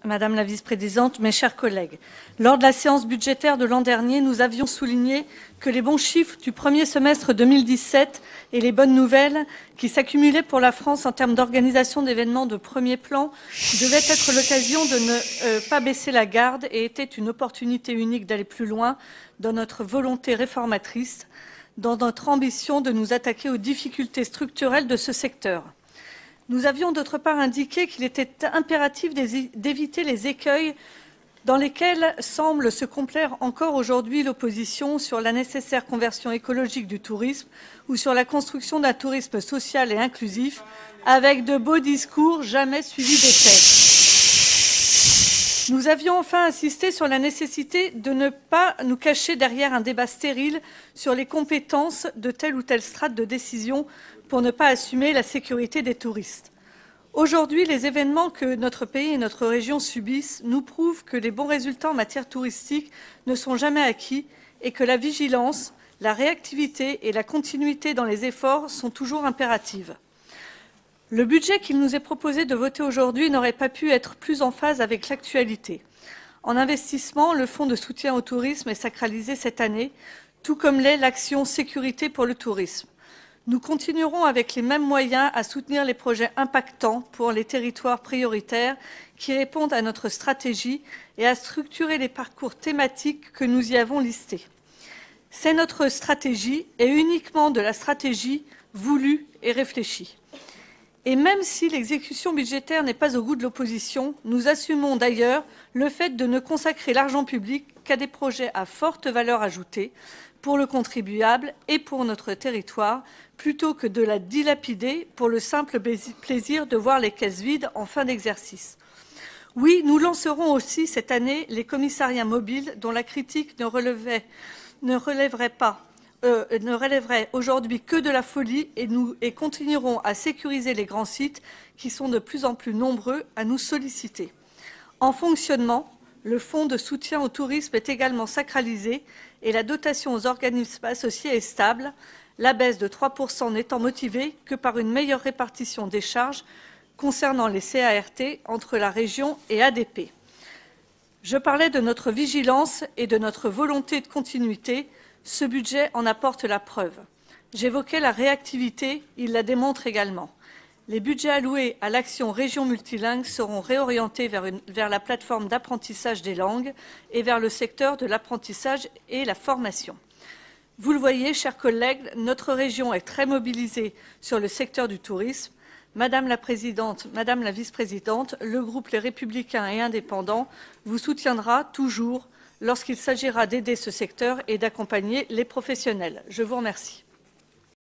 Madame la vice-présidente, mes chers collègues, lors de la séance budgétaire de l'an dernier, nous avions souligné que les bons chiffres du premier semestre 2017 et les bonnes nouvelles qui s'accumulaient pour la France en termes d'organisation d'événements de premier plan devaient être l'occasion de ne pas baisser la garde et étaient une opportunité unique d'aller plus loin dans notre volonté réformatrice, dans notre ambition de nous attaquer aux difficultés structurelles de ce secteur. Nous avions d'autre part indiqué qu'il était impératif d'éviter les écueils dans lesquels semble se complaire encore aujourd'hui l'opposition sur la nécessaire conversion écologique du tourisme ou sur la construction d'un tourisme social et inclusif, avec de beaux discours jamais suivis des faits. Nous avions enfin insisté sur la nécessité de ne pas nous cacher derrière un débat stérile sur les compétences de telle ou telle strate de décision pour ne pas assumer la sécurité des touristes. Aujourd'hui, les événements que notre pays et notre région subissent nous prouvent que les bons résultats en matière touristique ne sont jamais acquis et que la vigilance, la réactivité et la continuité dans les efforts sont toujours impératives. Le budget qu'il nous est proposé de voter aujourd'hui n'aurait pas pu être plus en phase avec l'actualité. En investissement, le fonds de soutien au tourisme est sacralisé cette année, tout comme l'est l'action sécurité pour le tourisme. Nous continuerons avec les mêmes moyens à soutenir les projets impactants pour les territoires prioritaires qui répondent à notre stratégie et à structurer les parcours thématiques que nous y avons listés. C'est notre stratégie et uniquement de la stratégie voulue et réfléchie. Et même si l'exécution budgétaire n'est pas au goût de l'opposition, nous assumons d'ailleurs le fait de ne consacrer l'argent public qu'à des projets à forte valeur ajoutée pour le contribuable et pour notre territoire, plutôt que de la dilapider pour le simple plaisir de voir les caisses vides en fin d'exercice. Oui, nous lancerons aussi cette année les commissariats mobiles dont la critique ne relèverait aujourd'hui que de la folie et continuerons à sécuriser les grands sites qui sont de plus en plus nombreux à nous solliciter. En fonctionnement, le fonds de soutien au tourisme est également sacralisé et la dotation aux organismes associés est stable, la baisse de 3% n'étant motivée que par une meilleure répartition des charges concernant les CART entre la région et ADP. Je parlais de notre vigilance et de notre volonté de continuité. Ce budget en apporte la preuve. J'évoquais la réactivité, il la démontre également. Les budgets alloués à l'action Région multilingue seront réorientés vers la plateforme d'apprentissage des langues et vers le secteur de l'apprentissage et la formation. Vous le voyez, chers collègues, notre région est très mobilisée sur le secteur du tourisme. Madame la Présidente, Madame la Vice-présidente, le groupe Les Républicains et Indépendants vous soutiendra toujours lorsqu'il s'agira d'aider ce secteur et d'accompagner les professionnels. Je vous remercie.